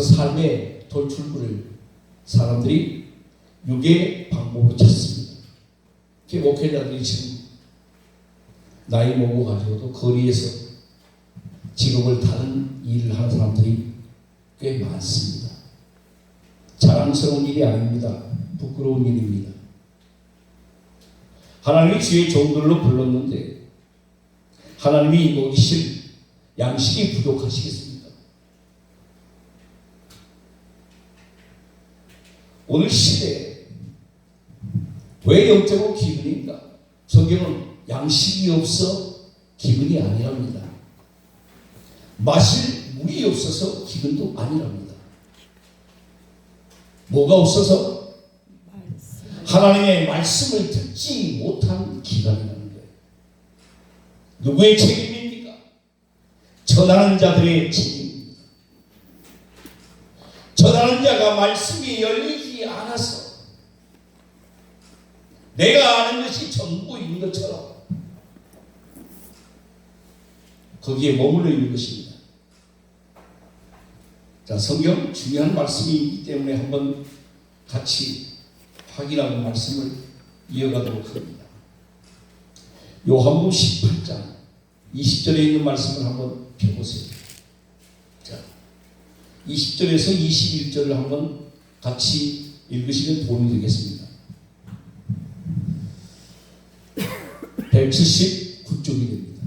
삶의 돌출구를 사람들이 육의 방법으로 찾습니다. 목회자들이 지금 나이 먹어가지고도 거리에서 직업을 다른 일을 하는 사람들이 꽤 많습니다. 자랑스러운 일이 아닙니다. 부끄러운 일입니다. 하나님이 주의 종들로 불렀는데 하나님이 먹이실 양식이 부족하시겠습니까? 오늘 시대에 왜 영적으로 기근인가? 성경은 양식이 없어 기근이 아니랍니다. 마실 물이 없어서 기근도 아니랍니다. 뭐가 없어서? 하나님의 말씀을 듣지 못한 기간이라는 거예요. 누구의 책임입니까? 전하는 자들의 책임입니다. 전하는 자가 말씀이 열리지 않아서 내가 아는 것이 전부인 것처럼 거기에 머물러 있는 것입니다. 자, 성경 중요한 말씀이 있기 때문에 한번 같이 확인하고 말씀을 이어가도록 합니다. 요한복음 18장 20절에 있는 말씀을 한번 펴보세요. 자, 20절에서 21절을 한번 같이 읽으시면 도움이 되겠습니다. 179쪽이 됩니다.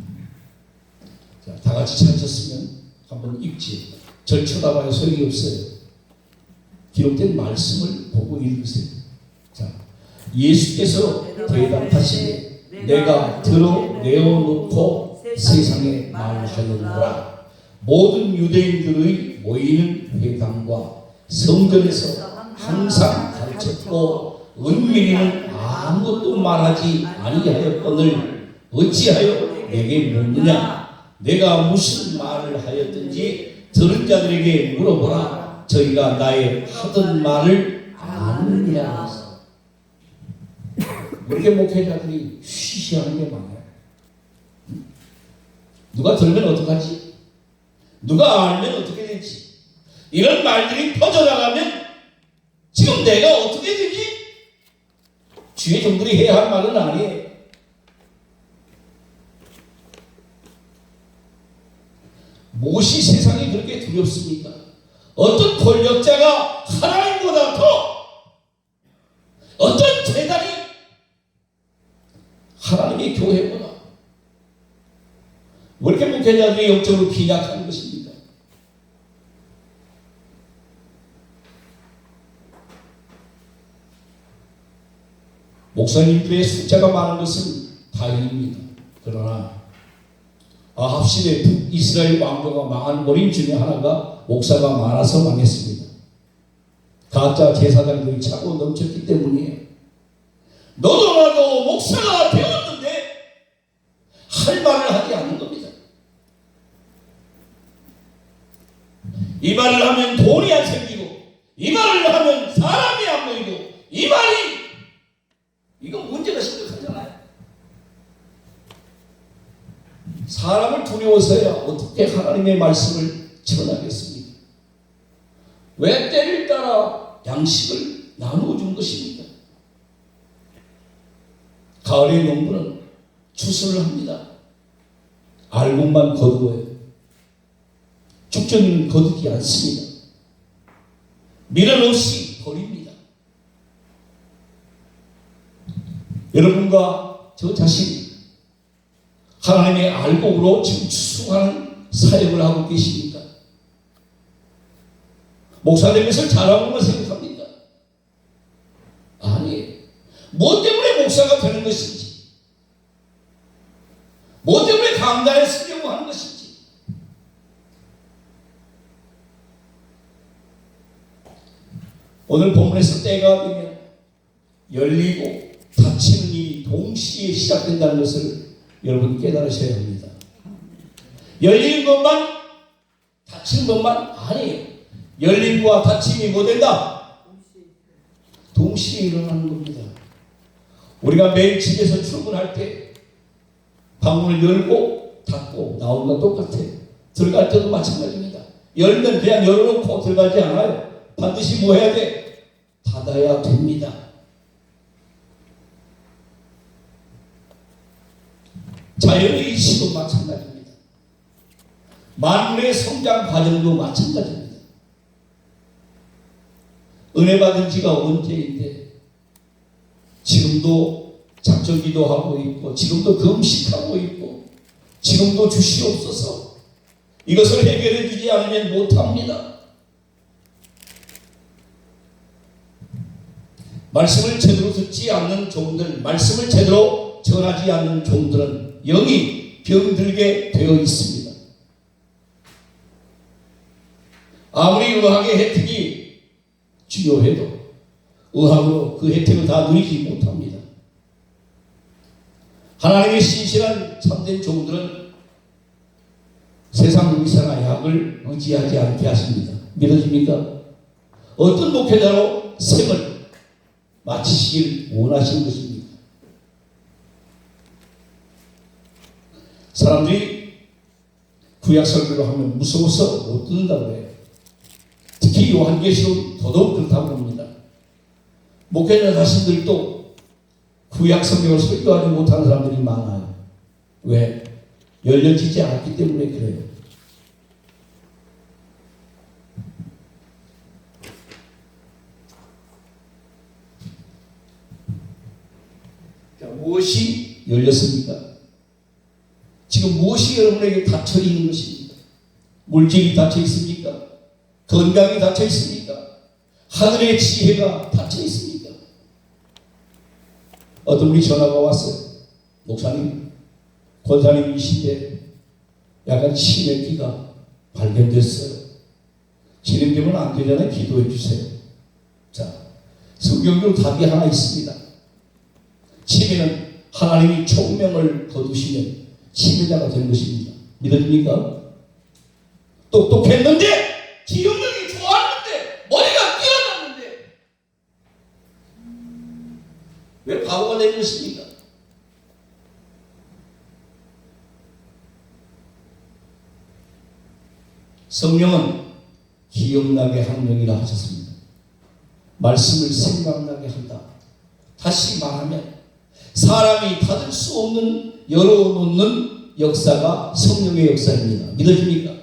자, 다 같이 찾으셨으면 한번 읽지. 절 쳐다봐야 소용이 없어요. 기록된 말씀을 보고 읽으세요. 자, 예수께서 대답하시되 내가 들어 내어놓고 세상에 말하였노라. 모든 유대인들의 모이는 회당과 성전에서 항상 가르쳤고 은밀히는 아무것도 말하지 아니하였거늘 어찌하여 내게 묻느냐? 내가 무슨 말을 하였든지 들은 자들에게 물어보라. 저희가 나의 하던 말을 아느냐. 이렇게 목회자들이 쉬쉬하는 게 많아요. 누가 들으면 어떡하지? 누가 알면 어떻게 되지? 이런 말들이 퍼져나가면 지금 내가 어떻게 되지? 주의 종들이 해야 할 말은 아니에요. 무엇이 세상이 그렇게 두렵습니까? 어떤 권력자가 하나님보다 더, 어떤 재단이 하나님의 교회보다 왜 이렇게 목회자들이 영적으로 빈약한 것입니까? 목사님들의 숫자가 많은 것은 다행입니다. 그러나 아합 시대 북이스라엘 왕조가 망한 원인 중에 하나가 목사가 많아서 망했습니다. 가짜 제사장들이 차고 넘쳤기 때문이에요. 너도 나도 목사가 되었는데 할 말을 하지 않는 겁니다. 이 말을 하면 돈이 안 생기고, 이 말을 하면 사람이 안 보이고, 이 말이 이거 문제가 심각하잖아요. 사람을 두려워서야 어떻게 하나님의 말씀을 전하겠습니까? 왜 때를 따라 양식을 나누어 준 것입니까? 가을의 농부는 추수를 합니다. 알곡만 거두어요. 죽전은 거두지 않습니다. 미련 없이 버립니다. 여러분과 저 자신이 하나님의 알곡으로 지금 추수하는 사역을 하고 계십니까? 목사 된 것을 잘하는 걸 생각합니까? 아니에요. 뭐 때문에 목사가 되는 것인지, 뭐 때문에 강단에 서려고 하는 것인지, 오늘 본문에서 때가 되면 열리고 닫히는 일이 동시에 시작된다는 것을 여러분 깨달으셔야 합니다. 열리는 것만, 닫히는 것만 아니에요. 열림과 닫힘이 뭐 된다? 동시에 일어나는 겁니다. 우리가 매일 집에서 출근할 때 방문을 열고 닫고 나오는 건 똑같아요. 들어갈 때도 마찬가지입니다. 열면 그냥 열어놓고 들어가지 않아요. 반드시 뭐 해야 돼? 닫아야 됩니다. 자연의 이치도 마찬가지입니다. 만물의 성장 과정도 마찬가지입니다. 은혜 받은 지가 언제인데 지금도 작정기도 하고 있고 지금도 금식하고 있고 지금도 주시옵소서. 이것을 해결해 주지 않으면 못합니다. 말씀을 제대로 듣지 않는 종들, 말씀을 제대로 전하지 않는 종들은 영이 병들게 되어 있습니다. 아무리 의학의 혜택이 중요해도 의학으로 그 혜택을 다 누리지 못합니다. 하나님의 신실한 참된 종들은 세상 의사나 약을 의지하지 않게 하십니다. 믿어집니까? 어떤 목회자로 생을 마치시길 원하시는 것입니다. 사람들이 구약 설교를 하면 무서워서 못 듣는다고 해요. 특히 요한계시록 더더욱 그렇다고 합니다. 목회자 자신들도 구약 성경을 설교하지 못하는 사람들이 많아요. 왜? 열려지지 않았기 때문에 그래요. 자, 무엇이 열렸습니까? 지금 무엇이 여러분에게 닫혀 있는 것입니까? 물질이 닫혀 있습니까? 건강이 닫혀 있습니까? 하늘의 지혜가 닫혀 있습니까? 어떤 분이 전화가 왔어요. 목사님, 권사님이신데 약간 치매기가 발견됐어요. 진행되면 안 되잖아요. 기도해 주세요. 자, 성경적으로 답이 하나 있습니다. 치매는 하나님이 총명을 거두시면 치매자가 된 것입니다. 믿어집니까? 똑똑했는데 기억력이 좋았는데 머리가 뛰어났는데 왜 바보가 된 것입니까? 성령은 기억나게 하는 영이라 하셨습니다. 말씀을 생각나게 한다. 다시 말하면 사람이 닫을 수 없는 열어놓는 역사가 성령의 역사입니다. 믿어집니까?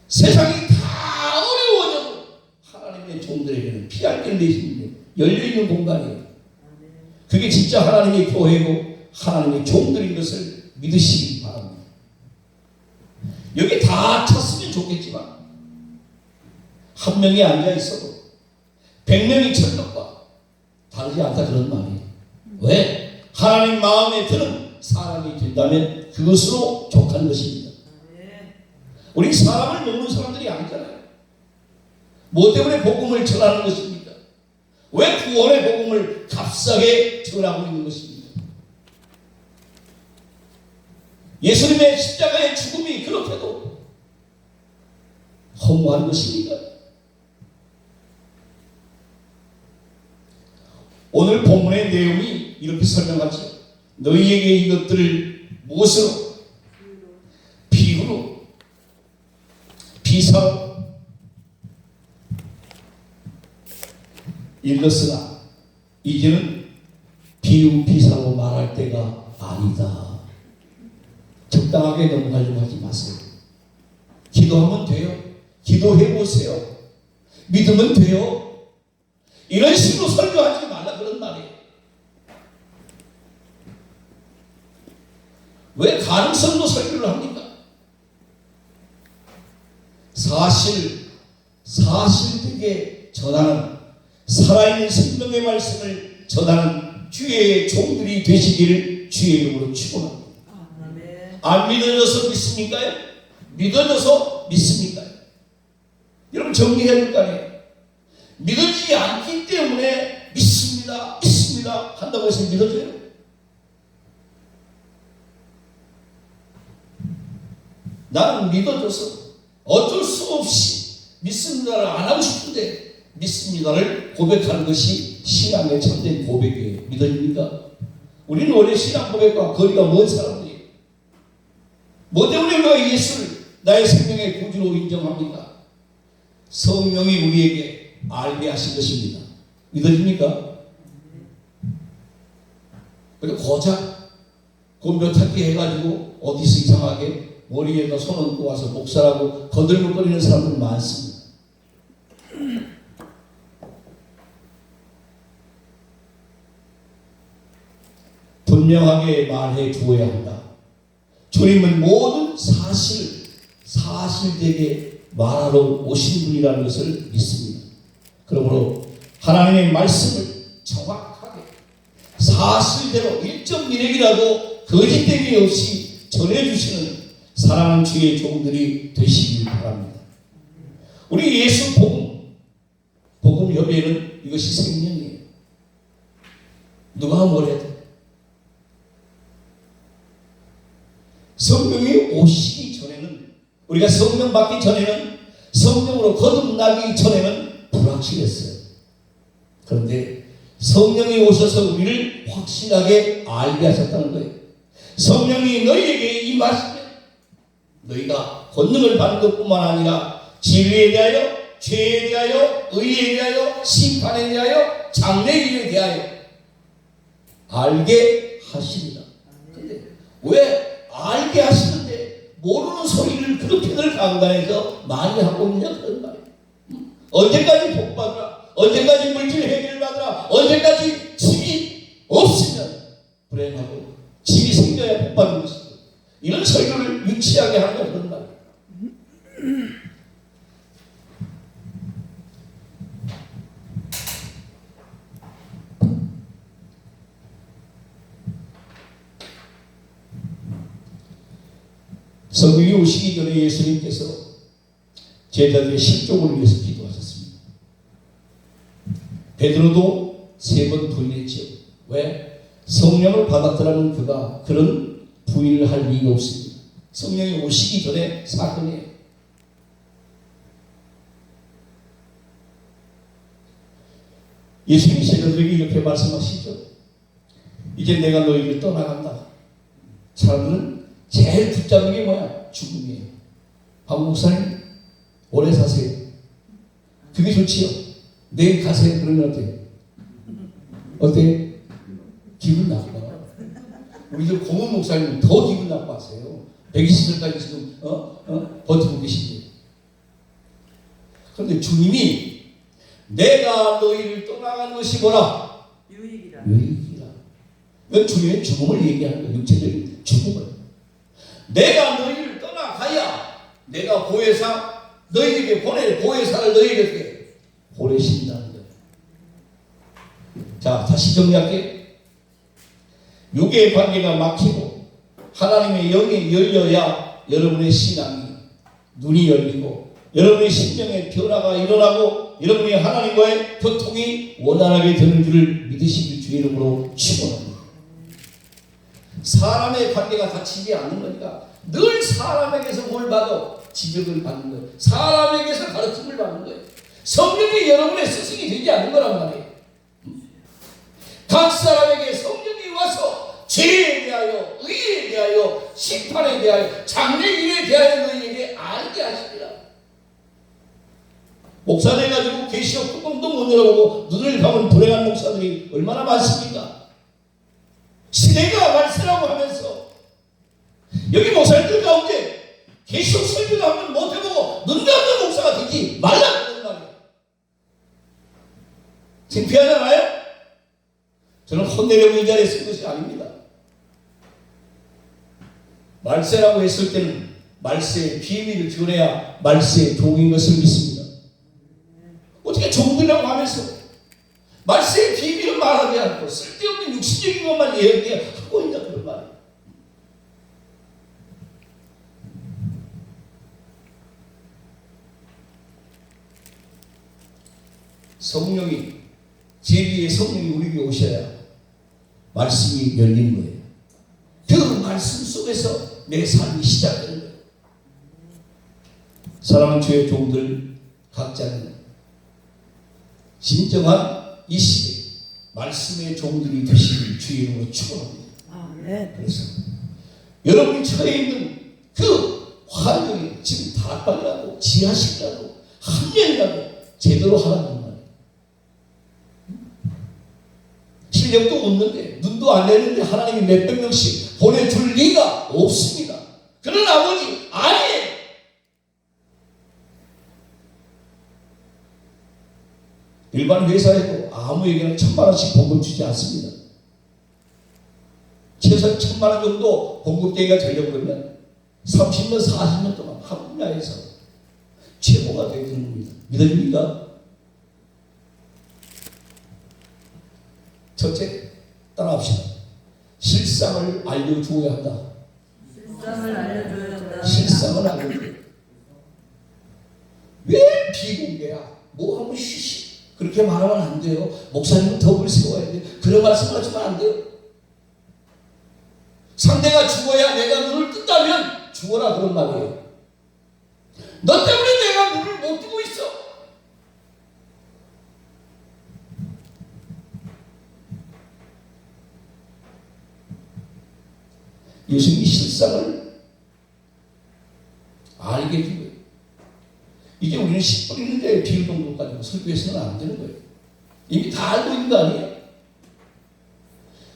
세상이 다 어려워져도 하나님의 종들에게는 피할 길 내시는 열려있는 공간이에요. 그게 진짜 하나님의 교회고 하나님의 종들인 것을 믿으시기 바랍니다. 여기 다 찼으면 좋겠지만 한 명이 앉아 있어도 100명이 천덕과 다르지 않다 그런 말이에요. 왜? 하나님 마음에 드는 사람이 된다면 그것으로 족한 것입니다. 우리 사람을 모르는 사람들이 아니잖아요. 뭐 때문에 복음을 전하는 것입니까? 왜 구원의 복음을 값싸게 전하고 있는 것입니까? 예수님의 십자가의 죽음이 그렇게도 허무한 것입니까? 오늘 본문의 내용이 이렇게 설명하죠. 너희에게 이것들을 무엇으로? 비유로, 비사로 읽었으나 이제는 비유, 비사로 말할 때가 아니다. 적당하게 넘어가려고 하지 마세요. 기도하면 돼요. 기도해보세요. 믿으면 돼요. 이런 식으로 설교하지 말라 그런 말이에요. 왜 가능성도 설교를 합니까? 사실되게 전하는 살아있는 생명의 말씀을 전하는 주의 종들이 되시기를 주의 이름으로 축원합니다. 안 믿어져서 믿습니까요? 믿어져서 믿습니까요? 여러분 정리해야 될 거 아니에요? 믿어지지 않기 때문에 믿습니다 한다고 해서 믿어져요? 나는 믿어져서 어쩔 수 없이 믿습니다를 안 하고 싶은데 믿습니다를 고백하는 것이 신앙의 참된 고백이에요. 믿어집니까? 우리는 원래 신앙 고백과 거리가 먼 사람들이에요. 뭐 때문에 우리가 예수를 나의 생명의 구주로 인정합니다. 성령이 우리에게 알게 하신 것입니다. 믿어집니까? 그리고 고작 몇 학기 해가지고 어디서 이상하게 머리에다 손 얹고 와서 목사라고 거들먹거리는 사람들 많습니다. 분명하게 말해 주어야 한다. 주님은 모든 사실되게 말하러 오신 분이라는 것을 믿습니다. 그러므로 하나님의 말씀을 정확하게 사실대로 1.1핵이라도 거짓됨이 없이 전해주시는 사랑하는 주의 종들이 되시길 바랍니다. 우리 예수 복음 협의회는 이것이 생명이에요. 누가 뭐래도 성령이 오시기 전에는, 우리가 성령 받기 전에는, 성령으로 거듭나기 전에는 불확실했어요. 그런데 성령이 오셔서 우리를 확실하게 알게 하셨다는 거예요. 성령이 너희에게 임하시면 너희가 권능을 받는 것뿐만 아니라 진리에 대하여, 죄에 대하여, 의에 대하여, 심판에 대하여, 장래일에 대하여 알게 하시리라. 근데 왜 알게 하시는데 모르는 소리를 그렇게들 강단에서 많이 하고 있냐 그런 말이에요. 언제까지 복받으라, 언제까지 물질 해결받으라, 언제까지 집이 없으면 불행하고 집이 생겨야 복받는 것이고, 이런 설교를 유치하게 하는 그런 말이에요. 성령이 오시기 전에 예수님께서 제자들의 실족을 위해서 기도하셨습니다. 베드로도 3번 부인했죠. 왜? 성령을 받았더라면 그가 그런 부인을 할 이유가 없습니다. 성령이 오시기 전에 사건이에요. 예수님이 제자들에게 이렇게 말씀하시죠. 이제 내가 너희를 떠나간다. 사람들은 제일 붙잡는 게 뭐야? 죽음이에요. 박 목사님 오래 사세요. 그게 좋지요. 내일 가세요. 그러면 어때요? 어때요? 기분 나빠. 우리들 고문 목사님은 더 기분 나빠하세요. 120살까지 지금 버티고 계신데. 그런데 주님이 내가 너희를 떠나간 것이 뭐라? 유익이라. 이건 주님의 죽음을 얘기하는 거예요. 육체적인 죽음을. 내가 너희를 떠나가야 내가 보혜사 너희에게 보낼 보혜사를 너희에게 보내신다는 거예요. 자, 다시 정리할게요. 육의 관계가 막히고 하나님의 영이 열려야 여러분의 신앙이 눈이 열리고 여러분의 심령의 변화가 일어나고 여러분이 하나님과의 교통이 원활하게 되는 줄을 믿으시길 주의 이름으로 축원합니다. 사람의 관계가 닫히지 않는 거니까 늘 사람에게서 뭘 받아? 지적을 받는 거예요. 사람에게서 가르침을 받는 거예요. 성령이 여러분의 스승이 되지 않는 거란 말이에요. 각 사람에게 성령이 와서 죄에 대하여, 의에 대하여, 심판에 대하여, 장래일에 대하여 너희에게 알게 하시리라. 목사 돼가지고 계시록 뚜껑도 못 열어보고 눈을 감은 불행한 목사들이 얼마나 많습니까? 시대가 말세라고 하면서 여기 목사님들 가운데 계시록 설교도 한번 못 해보고 눈 감는 목사가 되지 말라는 말이에요. 창피하잖아요? 저는 혼내려고 이 자리에 쓴 것이 아닙니다. 말세라고 했을 때는 말세의 비밀을 전해야 말세의 종인 것을 믿습니다. 어떻게 종들이라고 하면서 말세의 비밀을 말하지 않고 쓸데없는 육신적인 것만 얘기하고 있냐 그런 말이에요. 성령이, 진리의 성령이 우리에게 오셔야 말씀이 열리는 거예요. 그 말씀 속에서 내 삶이 시작되는 거예요. 사랑하는 주의 종들 각자는 진정한 이 시대 말씀의 종들이 되시길 주의 이름으로 축원합니다. 그래서 여러분이 처해 있는 그 환경에 지금 다락방이라도 지하실이라도 한 명이라도 제대로 하라는 말이에요. 실력도 없는데 눈도 안 내는데 하나님이 몇백 명씩 보내줄 리가 없습니다. 그런 아버지 아니에요. 일반 회사에도 아무에게나 1,000,000원씩 봉급 주지 않습니다. 최소 1,000,000원 정도 봉급되기가 되려고 그러면 30년, 40년 동안 한 분야에서 최고가 되는 겁니다. 믿어집니까? 첫째, 따라합시다. 실상을 알려주어야 한다. 실상을 알려줘야 한다. 실상을 알려줘야 한다. 왜 비공개야? 뭐 하면 쉬쉬. 그렇게 말하면 안 돼요. 목사님은 덕을 세워야 돼. 그런 말씀 하시면 안 돼요. 상대가 죽어야 내가 눈을 뜬다면 죽어라 그런 말이에요. 너 때문에 내가 눈을 못 뜨고 있어. 예수님이 실상을 알게 해준 거예요. 이게 우리는 씨 뿌리는 데에 비유 정도 가지고 설교해서는 안 되는 거예요. 이미 다 알고 있는 거 아니에요?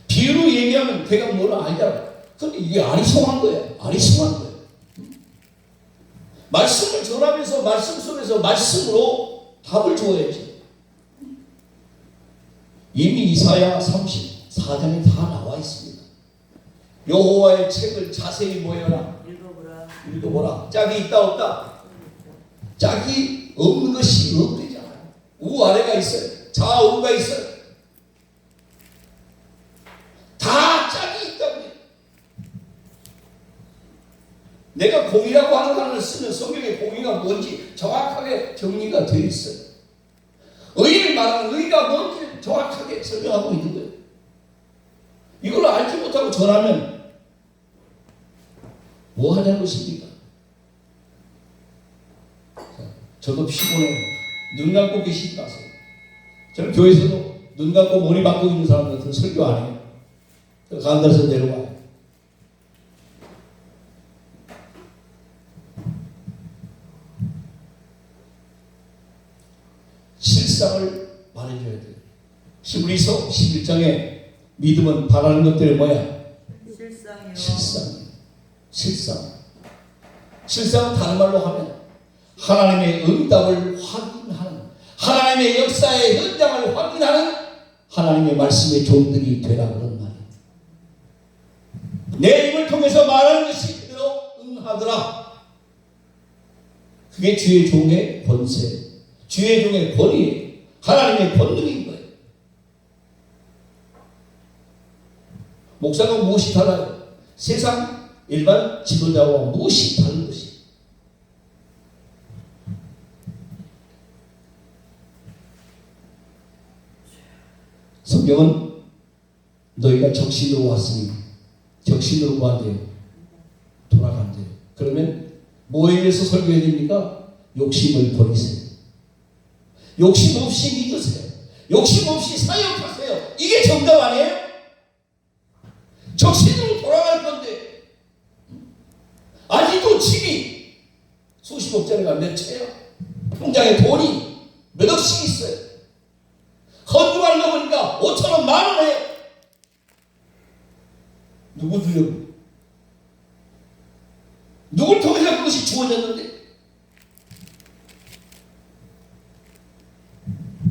비유로 얘기하면 내가 뭘 알잖아. 근데 이게 아리송한 거예요. 아리송한 거예요. 말씀을 전하면서 말씀 속에서 말씀으로 답을 줘야지. 이미 이사야 34장에 다 나와 있습니다. 여호와의 책을 자세히 모여라. 읽어보라. 짝이 있다 없다? 짝이 없는 것이 없대잖아요. 우아래가 있어요. 좌우가 있어요. 다 짝이 있다고요. 내가 공의라고 하는 단어를 쓰면 성경의 공의가 뭔지 정확하게 정리가 되어 있어요. 의를 말하는 의가 뭔지 정확하게 설명하고 있는 거예요. 이걸 알지 못하고 전하면 뭐 하냐는 것입니까? 저도 피곤해요. 눈 감고 계시지 마세요. 저는 교회에서도 눈 감고 머리 막고 있는 사람들한테 설교 안 해요. 가운데서 내려와요. 실상을 말해줘야 돼요. 히브리서 11장에 믿음은 바라는 것들이 뭐야? 실상이요. 실상은 다른 말로 하면 하나님의 응답을 확인하는, 하나님의 역사의 현장을 확인하는 하나님의 말씀의 종들이 되라 그런 말이에요. 내 입을 통해서 말하는 것이 그대로 응하더라. 그게 주의 종의 권세, 주의 종의 권위예요. 하나님의 권능인 거예요. 목사가 무엇이 달라요? 세상 일반 지도자와 무엇이 다른 것이? 성경은 너희가 적신으로 왔으니 적신으로 구한대요. 돌아간대요. 그러면 뭐에 대해서 설교해야 됩니까? 욕심을 버리세요. 욕심 없이 믿으세요. 욕심 없이 사역하세요. 이게 정답 아니에요? 적신으로 돌아갈 건데 아직도 집이 수십억짜리가 몇 채야? 통장에 돈이 몇 억씩 있어요. 헌금하려고 보니까 5,000원, 10,000원 해요. 누구 주려고? 누굴 통해서 그것이 주어졌는데?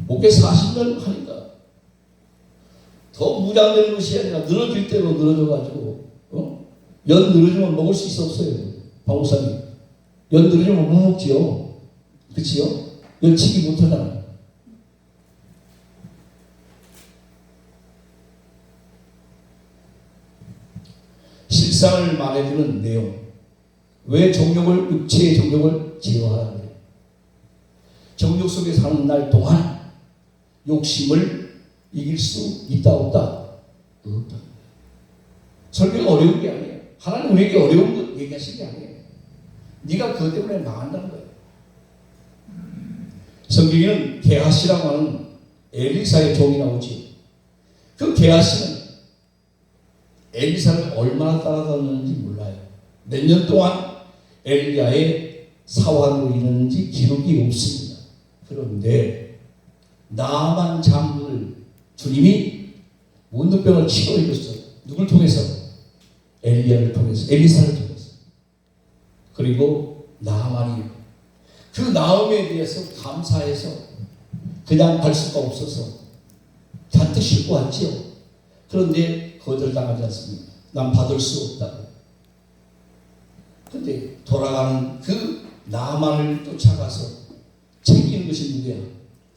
목회 40년 하니까 더 무장되는 것이 아니라 늘어질 대로 늘어져가지고 연 늘어지면 먹을 수 있어 없어요. 박목사님 연 늘어지면 못 먹지요. 그치요? 연치기 못하잖아요. 실상을 말해주는 내용. 왜 정욕을, 육체의 정욕을 제어하라는 거예요? 정욕 속에 사는 날 동안 욕심을 이길 수 있다 없다? 없다. 설교가 어려운 게 아니에요. 하나님 우리에게 어려운 거 얘기하신 게 아니에요. 네가 그것 때문에 망한다는 거예요. 성경에는 게하시라고 하는 엘리사의 종이 나오지. 그 게하시는 엘리사를 얼마나 따라다녔는지 몰라요. 몇 년 동안 엘리야의 사환으로 인했는지 기록이 없습니다. 그런데 나만 장군을 주님이 문둥병을 치료해 줬어요. 누굴 통해서? 엘리야를 통해서, 엘리사를 통해서. 그리고 나만이 그 나음에 대해서 감사해서 그냥 갈 수가 없어서 잔뜩 싣고 왔지요. 그런데 거절당하지 않습니다. 난 받을 수 없다고. 근데 돌아가는 그 나만을 쫓아가서 챙기는 것이 누구야?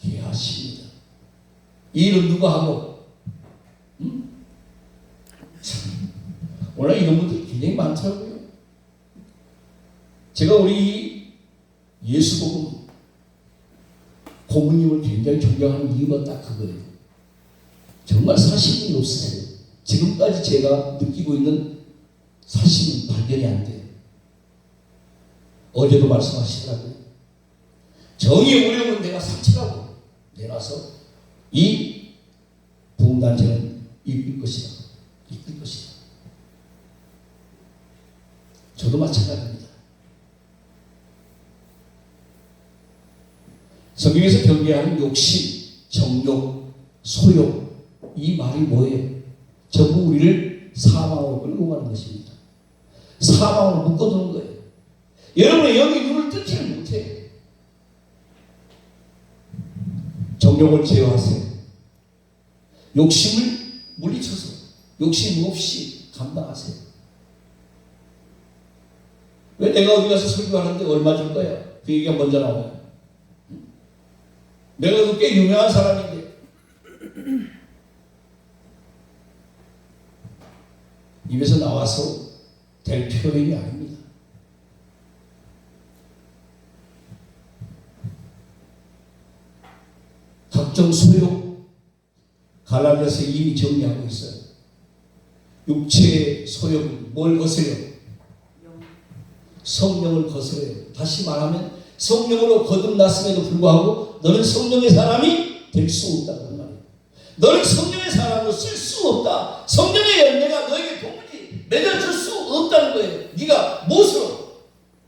게하시입니다. 이 일은 누가 하고? 오늘 이런 분들이 굉장히 많더라고요. 제가 우리 예수복음 고모님을 굉장히 존경하는 이유가 딱 그거예요. 정말 사심이 없으세요. 지금까지 제가 느끼고 있는 사심은 발견이 안 돼요. 어제도 말씀하시더라고요. 정의 어려움은 내가 상치라고 내놔서 이 부흥단체는 이끌 것이다. 이끌 것이다. 저도 마찬가지입니다. 성경에서 경계하는 욕심, 정욕, 소욕, 이 말이 뭐예요? 전부 우리를 사망으로 끌고 가는 것입니다. 사망으로 묶어두는 거예요. 여러분의 영이 눈을 뜨지를 못해요. 정욕을 제어하세요. 욕심을 물리쳐서 욕심 없이 감당하세요. 왜 내가 어디 가서 설교하는데 얼마 줄 거야? 그 얘기가 먼저 나와요. 내가 꽤 유명한 사람인데 입에서 나와서 될 표현이 아닙니다. 각종 소욕 갈라디아서 이미 정리하고 있어요. 육체의 소욕은 뭘 거스려요? 성령을 거스려요. 다시 말하면 성령으로 거듭났음에도 불구하고 너는 성령의 사람이 될 수 없다는 말이에요. 너는 성령의 사람으로 쓸 수 없다. 성령의 열매가 너에게 도무지 맺어줄 수 없다는 거예요. 네가 무엇으로?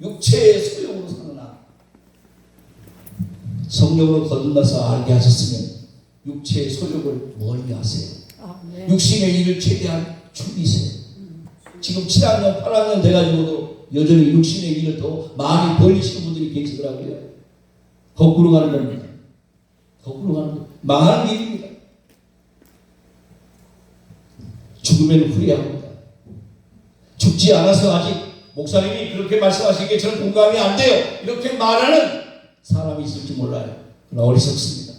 육체의 소욕으로 사느나 성령으로 거듭나서 알게 하셨으면 육체의 소욕을 멀리 하세요. 육신의 일을 최대한 줄이세요. 지금 7학년, 8학년 돼가지고도 여전히 육신의 일을 더 많이 벌리시는 분들이 계시더라고요. 거꾸로 가는 겁니다. 거꾸로 가는 거. 망하는 일입니다. 죽으면 후회합니다. 죽지 않아서 아직 목사님이 그렇게 말씀하시기에 저는 공감이 안 돼요. 이렇게 말하는 사람이 있을지 몰라요. 그러나 어리석습니다.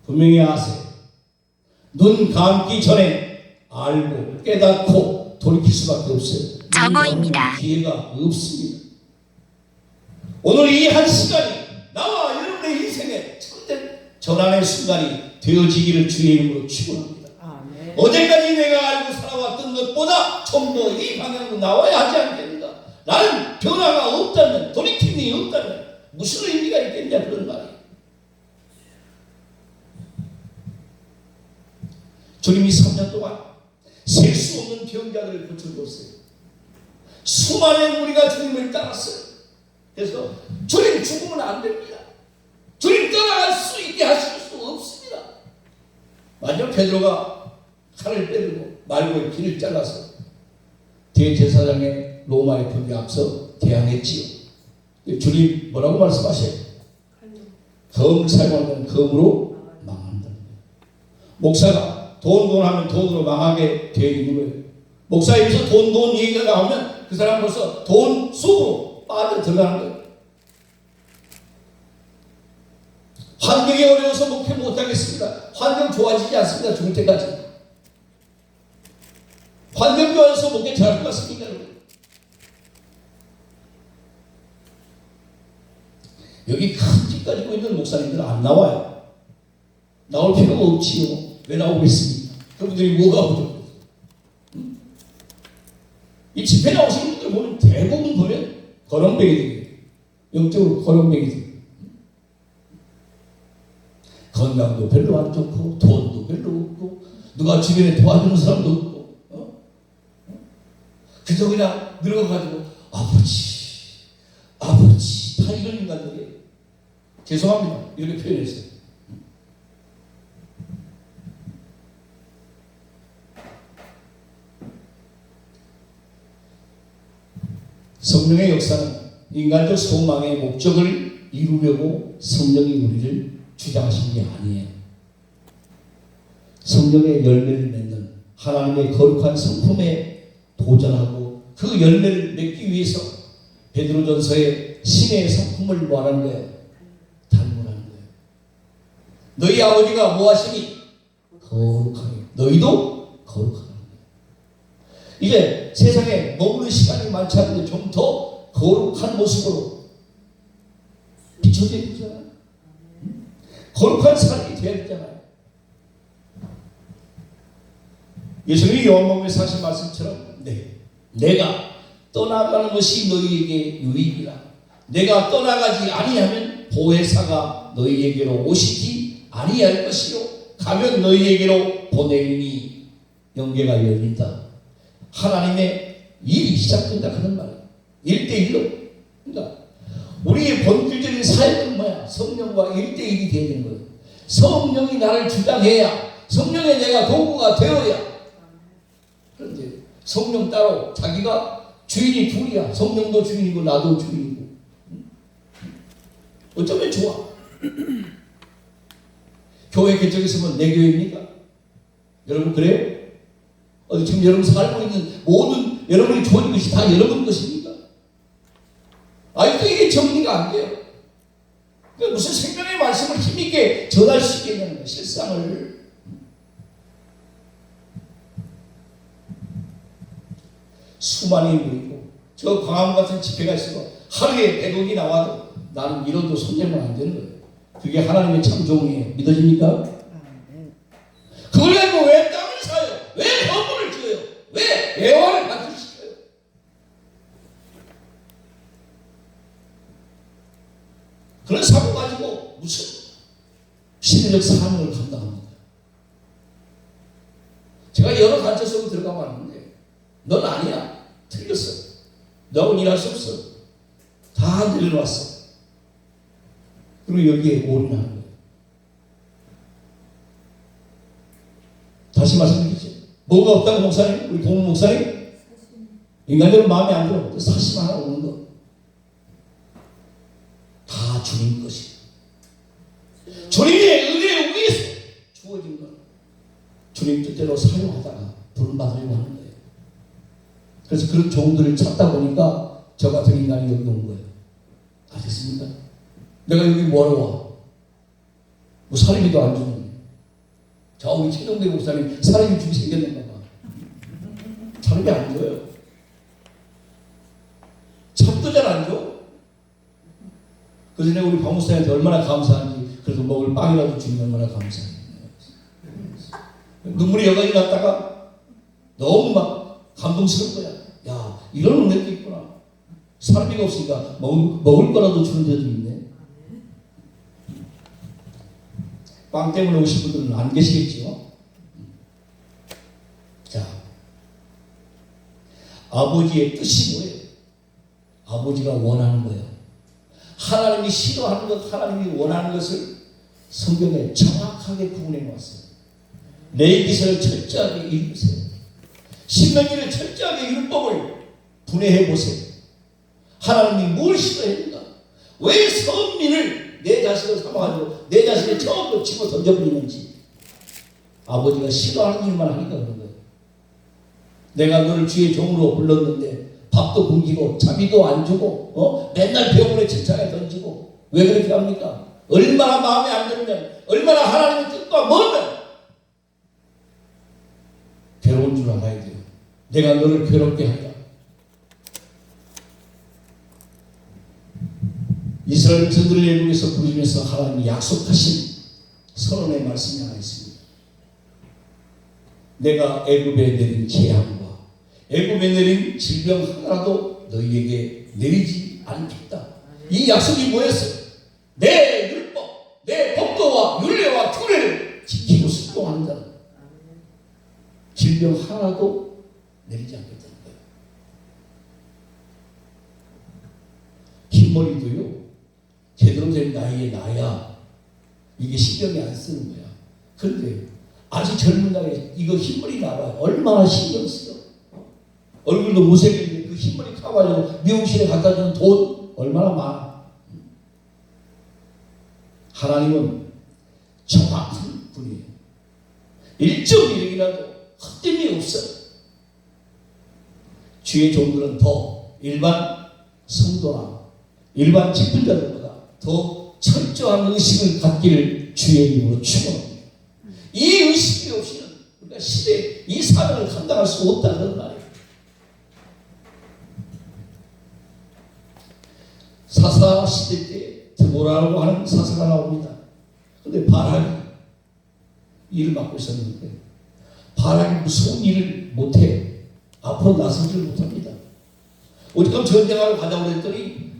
분명히 아세요. 눈 감기 전에 알고 깨닫고 돌이킬 수밖에 없어요. 정오입니다. 기회가 없습니다. 오늘 이 한 시간이 나와 여러분의 인생의 첫째 전환의 순간이 되어지기를 주의 이름으로 축원합니다. 어제까지 내가 알고 살아왔던 것보다 좀 더 이 방향으로 나와야 하지 않겠는가? 나는 변화가 없다면, 돌이킴이 없다면 무슨 의미가 있겠냐 그런 말이에요. 주님이 3년 동안 셀 수 없는 병자들을 고쳐주었어요. 수많은 무리가 주님을 따랐어요. 그래서 주님 죽으면 안 됩니다. 주님 떠나갈 수 있게 하실 수 없습니다. 마지막 베드로가 칼을 빼들고 말고의 길을 잘라서 대제사장의 로마의 병에 앞서 대항했지요. 주님 뭐라고 말씀하셔요? 검을 사용하면 검으로 망한다. 목사가 돈 하면 돈으로 망하게 되어 있는 거예요. 목사 입에서 돈 얘기가 나오면 그 사람 벌써 돈 속으로 빠져 들어가는 거예요. 환경이 어려워서 목표 못하겠습니다. 환경 좋아지지 않습니다. 죽을 때까지. 환경 좋아져서 목표 잘할 것 같습니까? 여기 큰 집 가지고 있는 목사님들은 안 나와요. 나올 필요가 없지요. 왜 나오겠습니까? 그분들이 뭐가 부족해요? 이 집회 나오시는 분들 보면 대부분 보면 거렁뱅이들이에요. 영적으로 거렁뱅이들. 건강도 별로 안 좋고 돈도 별로 없고 누가 주변에 도와주는 사람도 없고 그저 그냥 늙어가지고 아버지 죄송합니다. 이렇게 표현했어요. 성령의 역사는 인간적 소망의 목적을 이루려고 성령이 우리를 주장하신 게 아니에요. 성령의 열매를 맺는 하나님의 거룩한 성품에 도전하고 그 열매를 맺기 위해서 베드로전서의 신의 성품을 뭐하는 거예요? 닮으라는 거예요. 너희 아버지가 뭐하시니? 거룩하게. 너희도 거룩하라는 거예요. 이제 세상에 머무는 시간이 많지 않은데 좀 더 거룩한 모습으로 비춰져야 되잖아요. 거룩한 삶이 돼야 되잖아요. 예수님이 요한복음에서 하신 말씀처럼 내가 떠나가는 것이 너희에게 유익이라. 내가 떠나가지 아니하면 보혜사가 너희에게로 오시지 아니할 것이요 가면 너희에게로 보내리니 영계가 열린다. 하나님의 일이 시작된다 그런 말이에요. 1대1로. 그러니까 우리의 본질적인 사역은 뭐야? 성령과 1대1이 되어야 되는 거예요. 성령이 나를 주장해야, 성령의 내가 도구가 되어야. 그런데 성령 따로 자기가 주인이 둘이야. 성령도 주인이고 나도 주인이고. 어쩌면 좋아. 교회 개척했으면 내 교회입니까? 여러분 그래요? 지금 여러분 살고 있는 모든 여러분이 좋은 것이 다 여러분 것입니까? 아직도 이게 정리가 안 돼요. 그러니까 무슨 생명의 말씀을 힘있게 전할 수 있겠냐는 거예요. 실상을. 수많이 모이고 저 광화문 같은 집회가 있어도 하루에 100억이 나와도 나는 이론도 손대면 안 되는 거예요. 그게 하나님의 창조이에요. 믿어집니까? 그걸 가지고 왜 땅을 사요? 왜 건물을 지어요? 왜 애화를 발전시켜요? 그런 사고 가지고 무슨 신적 사명을 감당합니까? 제가 여러 단체 속으로 들어가 봤는데 넌 아니야. 틀렸어. 너하고는 일할 수 없어. 다 내려놨어. 그리고 여기에 올인하는 거예요. 다시 말씀드리죠. 뭐가 없다고 목사님? 우리 동문 목사님? 인간적으로 마음에 안 들어. 사심 하나 오는 거. 다 주님 것이. 주님의 은혜에 의해서 주어진 거. 주님 뜻대로 사용하다가 부름받으려고 하는 거예요. 그래서 그런 종들을 찾다 보니까 저 같은 인간이 여기 온 거예요. 아셨습니까? 내가 여기 뭐하러 와? 뭐 사람이도 안 주는. 저기 최동대 목사님 사람이 주기 생겼는가 봐. 사람이 안 줘요. 참도 잘 안 줘. 그 전에 우리 박 목사님한테 얼마나 감사한지 그래도 먹을 빵이라도 주면 얼마나 감사해요. 눈물이 여간이 났다가 너무 막 감동스러운 거야. 야, 이런 은혜도 있구나. 사람이 없으니까 먹을 거라도 주는 데도 있네. 빵 때문에 오신 분들은 안 계시겠죠? 자, 아버지의 뜻이 뭐예요? 아버지가 원하는 거예요. 하나님이 싫어하는 것, 하나님이 원하는 것을 성경에 정확하게 구분해 놓았어요. 레위기서를 철저하게 읽으세요. 신명기를 철저하게 율법을 분해해 보세요. 하나님이 뭘 싫어했는가? 왜 선민을 내 자식을 삼아가지고 내 자식을 처음부터 집어 던져버리는지. 아버지가 싫어하는 일만 하니까 그런 거예요. 내가 너를 주의 종으로 불렀는데 밥도 굶기고 자비도 안 주고 맨날 병원에 질창에 던지고 왜 그렇게 합니까? 얼마나 마음에 안 들면, 얼마나 하나님의 뜻과 멀면 괴로운 줄 알아야 돼요. 내가 너를 괴롭게 한다. 이스라엘 전들을 애국에서 부르면서 하나님이 약속하신 선언의 말씀이 하나 있습니다. 내가 애굽에 내린 재앙과 애굽에 내린 질병 하나라도 너희에게 내리지 않겠다. 이 약속이 뭐였어요? 내 율법, 내 법도와 율례와 규례를 지키고 순종하는 자는 질병 하나도 내리지 않겠다는 거예요. 흰머리도요, 제대로 된 나이에 나야 이게 신경이 안 쓰는 거야. 그런데 아주 젊은 나이에 이거 흰머리 나와요. 얼마나 신경 쓰여. 얼굴도 못생겼는데 그 흰머리 타가지고 미용실에 갖다 주는 돈 얼마나 많아. 하나님은 정확한 분이에요. 1.1이라도 헛됨이 없어요. 주의 종들은 더 일반 성도나 일반 직분자들보다 더 철저한 의식을 갖기를 주의 이름으로 축원합니다. 이 의식이 없이는 우리가 시대에 이 사명을 감당할 수 없다는 말이에요. 사사 시대 때 드보라라고 하는 사사가 나옵니다. 그런데 바락이 일을 맡고 있었는데 바락이 무서운 일을 못해. 앞으로 나서지를 못합니다. 어쨌든 전쟁하러 가자고 그랬더니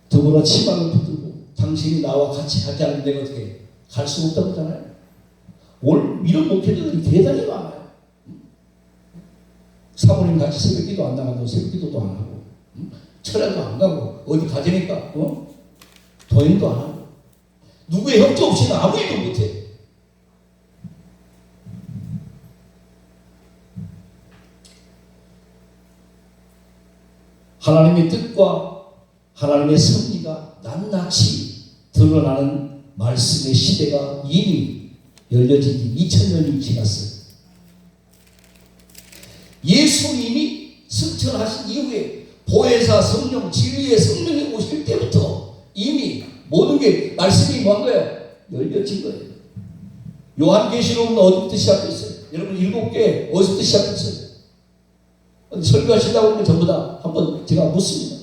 드보라 치마를 붙들고 당신이 나와 같이 가지 않으면 내가 어떻게 갈 수 없다고 하잖아요. 오늘 이런 목회자들이 대단히 많아요. 사모님 같이 새벽기도 안 나가고 새벽기도도 안 하고 철야도 안 가고 어디 가자니까 도행도 안 하고 누구의 협조 없이는 아무 일도 못해. 하나님의 뜻과 하나님의 섭리가 낱낱이 드러나는 말씀의 시대가 이미 열려진 지 2000년이 지났어요. 예수님이 승천하신 이후에 보혜사 성령, 진리의 성령이 오실 때부터 이미 모든 게 말씀이 뭔 거예요? 열려진 거예요. 요한계시록은 어디부터 시작했어요? 여러분 7개 어디부터 시작했어요? 설교하시려고 하면 전부 다 한번 제가 묻습니다.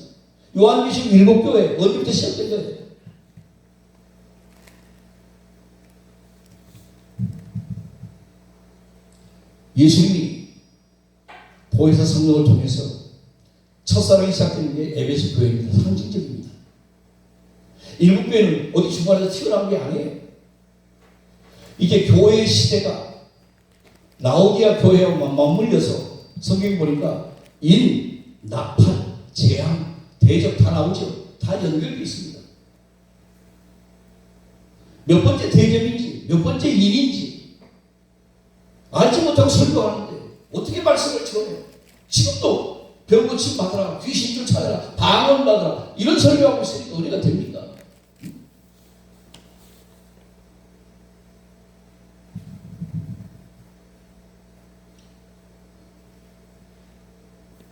요한계시록 7교회 어디부터 시작된 거예요? 예수님이 보혜사 성령을 통해서 첫사랑이 시작되는 게 에베소 교회입니다. 상징적입니다. 7교회는 어디 중간에서 튀어나온 게 아니에요. 이게 교회의 시대가 라오디아 교회와 맞물려서 성경에 보니까 인, 나팔, 재앙, 대적 다 나오죠. 다 연결되어 있습니다. 몇 번째 대접인지 몇 번째 일인지 알지 못하고 설교하는데 어떻게 말씀을 전해요? 지금도 병고침 받아라, 귀신 줄 찾아라, 방언 받아라 이런 설교하고 있으니까 은혜가 됩니까?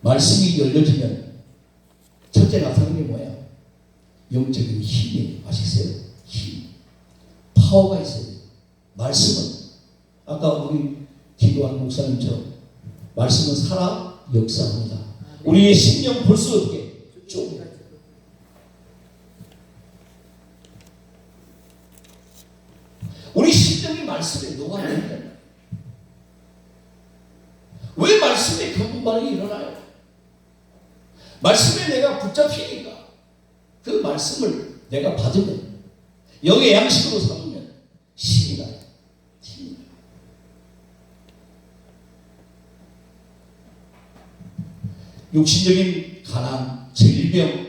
말씀이 열려지면 첫째 나타나는 게 뭐야? 영적인 힘이 아시겠어요? 힘. 파워가 있어요. 말씀은 아까 우리 기도한 목사님처럼 말씀은 살아 역사합니다. 우리의 심령 볼수 없게 쭉. 우리 심령이 말씀에 녹아내니까. 왜 말씀에 그 반응이 일어나요? 말씀에 내가 붙잡히니까 그 말씀을 내가 받으면 영의 양식으로 삼으면 힘이 나요. 힘이 나요. 육신적인 가난, 질병,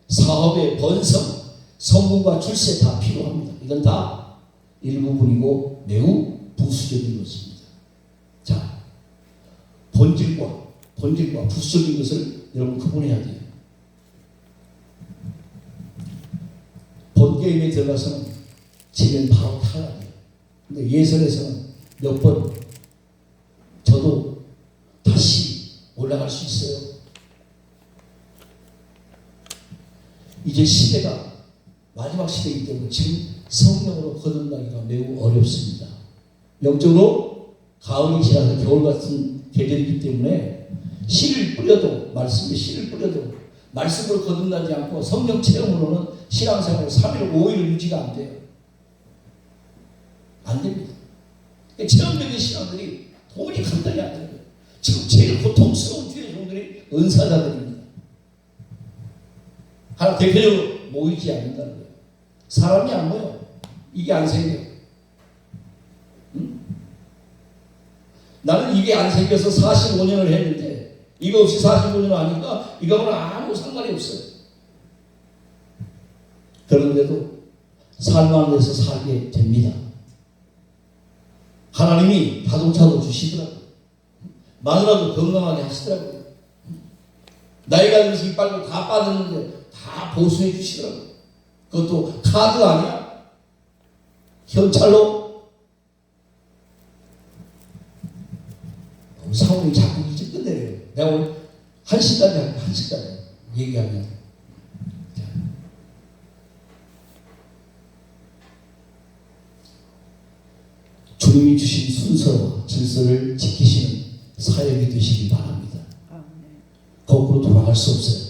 사업의 번성, 성공과 출세 다 필요합니다. 이건 다 일부분이고 매우 부수적인 것입니다. 자, 본질과 부수적인 것을 여러분 구분해야 돼요. 본 게임에 들어가서는 지면 바로 탈락이에요. 근데 예선에서는 몇 번 저도 다시 올라갈 수 있어요. 이제 시대가 마지막 시대이기 때문에 지금 성령으로 거듭나기가 매우 어렵습니다. 영적으로 가을이 지나서 겨울 같은 계절이기 때문에 씨를 뿌려도 말씀에 씨를 뿌려도 말씀으로 거듭나지 않고 성령 체험으로는 신앙생활 3일 5일 유지가 안 돼요. 안 됩니다. 체험적인 신앙들이 도무지 감당이 안 돼요. 지금 제일 고통스러운 주의 종들이 은사자들입니다. 하나 대표적으로 모이지 않는다는 거예요. 사람이 안 모여. 이게 안 생겨. 응? 나는 이게 안 생겨서 45년을 했는데 이거 없이 45년 하니까 이거하고는 아무 상관이 없어요. 그런데도 삶 안에서 살게 됩니다. 하나님이 자동차도 주시더라고요. 마누라도 건강하게 하시더라고요. 나이가 들어서 이빨도 다 빠졌는데 다 보수해 주시더라고요. 그것도 카드 아니야. 현찰로. 상황이 자꾸 이제 끝내려요. 내가 오늘 1시까지 할게. 1시까지 얘기하면. 주님이 주신 순서와 질서를 지키시는 사역이 되시기 바랍니다. 거꾸로 돌아갈 수 없어요.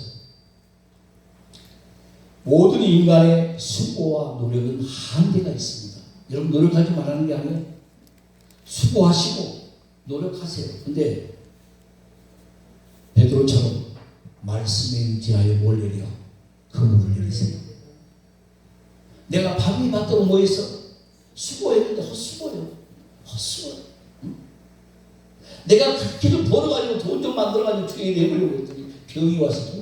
모든 인간의 수고와 노력은 한계가 있습니다. 여러분 노력하지 말라는 게 아니에요. 수고하시고 노력하세요. 근데 베드로처럼 말씀에 의지하여 뭘 내려? 그물을 내리세요. 내가 밤이 맞도록 뭐 했어? 수고했는데 헛수고예요. 헛수고. 응? 내가 그 길을 벌어가지고 돈 좀 만들어가지고 주위에 내보려고 했더니 병이 와서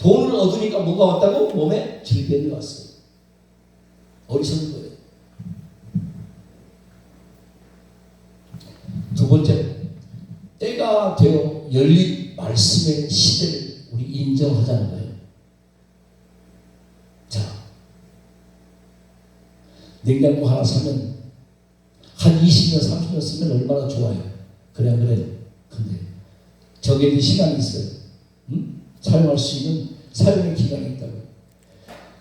돈을 얻으니까 뭐가 왔다고? 몸에 질병이 왔어요. 어리석은 거예요. 두 번째, 때가 되어 열린 말씀의 시대를 우리 인정하자는 거예요. 자, 냉장고 하나 사면 한 20년, 30년 쓰면 얼마나 좋아요. 그래, 안 그래요? 근데 정해진 시간이 있어요. 응? 사용할 수 있는 사용의 기간이 있다고.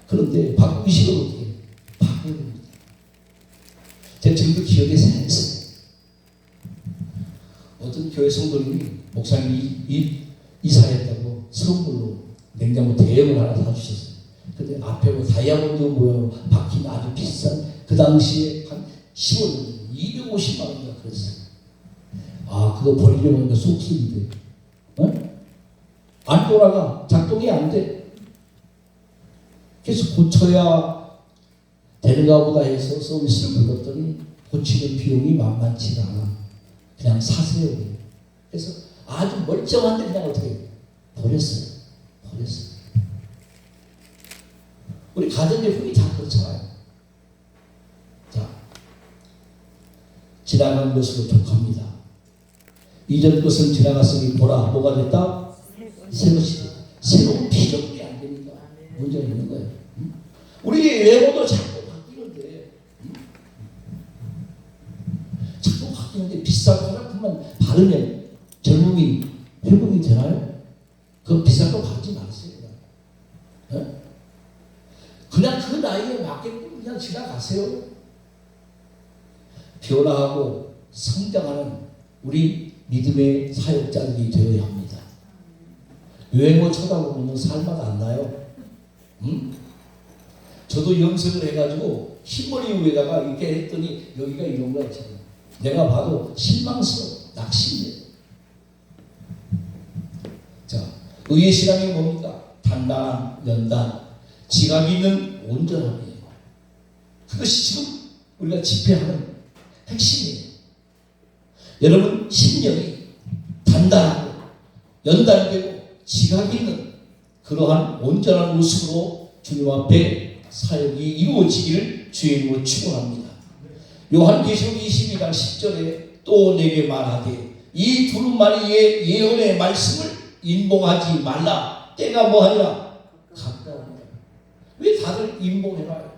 그런데 바꾸기 싫어도 어떻게 해요? 바꾸는 겁니다. 제가 지금도 기억에 생생해요. 어떤 교회 성도님이 목사님이 이사했다고 선물로 냉장고 대형을 하나 사주셨어요. 근데 앞에 뭐 다이아몬드 모양 박힌 아주 비싼, 그 당시에 한 15년 250만 원인가 그랬어요. 아, 그거 버리려고 하니까 속쓰인데. 안 돌아가. 작동이 안 돼. 그래서 고쳐야 되는가 보다 해서 서비스를 불렀더니 고치는 비용이 만만치가 않아. 그냥 사세요. 그래서 아주 멀쩡한데 그냥 어떻게 해요? 버렸어요. 버렸어요. 우리 가전제품이 다 그렇잖아요. 자, 지나간 것으로 족합니다. 이전 것은 지나갔으니 보라, 뭐가 됐다? 새 것이 됐다. 새로운 피조물이 안 되니까 문제가 있는 거예요. 우리 외모도 자꾸 바뀌는데, 자꾸 바뀌는데 비싼 화장품만 바르면 젊음이 회복이 되나요? 그 비싼 거 바르지 마세요. 그냥 그 나이에 맞게끔 그냥 지나가세요. 변화하고 성장하는 우리 믿음의 사역자들이 되어야 합니다. 외모 쳐다보면 살맛 안 나요. 응? 저도 염색을 해가지고 흰머리 위에다가 이렇게 했더니 여기가 이런 거 있잖아요. 내가 봐도 실망스러워. 낙심돼요. 자, 의의 신앙이 뭡니까? 단단한 연단, 지각 있는 온전함이에요. 그것이 지금 우리가 집회하는 핵심이에요. 여러분 심령이 단단하고 연단되고 지각 있는 그러한 온전한 모습으로 주님 앞에 사역이 이루어지기를 주의 이름으로 축원합니다. 요한계시록 22장 10절에 또 내게 말하되 이 두루마리의 예언의 말씀을 인봉하지 말라. 때가 뭐하니라? 가까우니라. 왜 다들 인봉해놔요?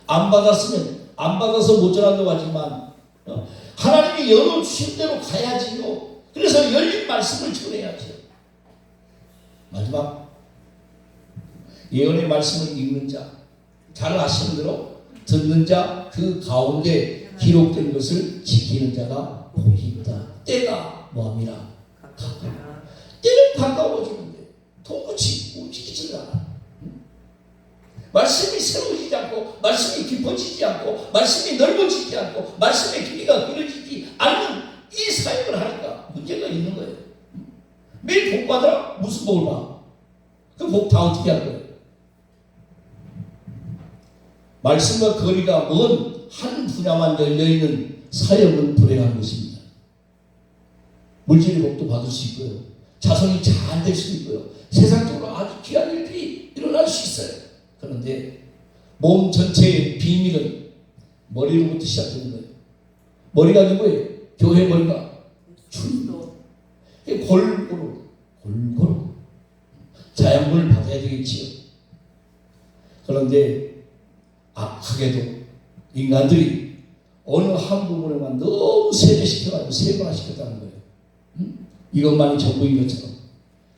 안 받았으면 안 받아서 못 전한다고 하지만 하나님이 열어주신 대로 가야지요. 그래서 열린 말씀을 전해야죠. 마지막, 예언의 말씀을 읽는 자, 잘 아시는 대로 듣는 자, 그 가운데 기록된 것을 지키는 자가 복이 있다. 때가 뭐함이라? 가까워. 때는 가까워지는데 도무지 움직이지 않아. 말씀이 새로워지지 않고, 말씀이 깊어지지 않고, 말씀이 넓어지지 않고, 말씀의 길이가 길어지지 않는 이 사역을 하니까 문제가 있는 거예요. 매일 복 받아? 무슨 복을 받아? 그 복 다 어떻게 할 거예요? 말씀과 거리가 먼 한 분야만 열려있는 사역은 불행한 것입니다. 물질의 복도 받을 수 있고요. 자손이 잘 될 수 있고요. 세상적으로 아주 귀한 일들이 일어날 수 있어요. 그런데 몸 전체의 비밀은 머리로부터 시작되는 거예요. 머리가 누구예요? 교회 머리가 주님도. 골고루 자양분을 받아야 되겠지요. 그런데 악하게도 인간들이 어느 한 부분에만 너무 세뇌시켜가지고 세분화시켰다는 거예요. 이것만이 전부인 것처럼.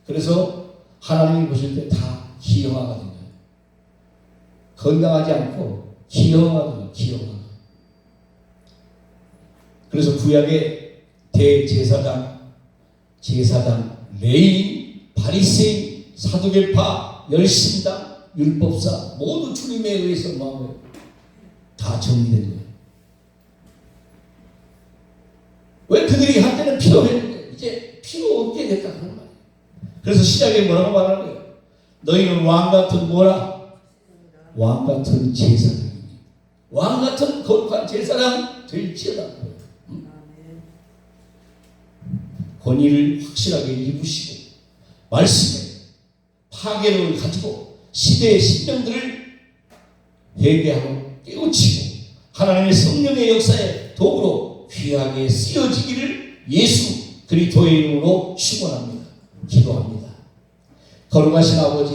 그래서 하나님이 보실 때 다 기형화가 된 거예요. 건강하지 않고 기형화가 돼요. 기형화. 그래서 구약의 대제사장, 레인, 바리새인, 사두개파, 열심당, 율법사 모두 주님에 의해서 뭐하고요? 다 정리된 거예요. 왜 그들이 한때는 필요했는데 이제 필요 없게 됐다 그런 말이에요. 그래서 시작에 뭐라고 말하는 거예요? 너희는 왕같은 뭐라? 왕같은 제사장이니 왕같은 거룩한 제사장 될지어다. 권위를 확실하게 입으시고 말씀에 파괴력을 가지고 시대의 신령들을 회개하고 깨우치고 하나님의 성령의 역사에 도구로 귀하게 쓰여지기를 예수 그리스도의 이름으로 축원합니다. 기도합니다. 거룩하신 아버지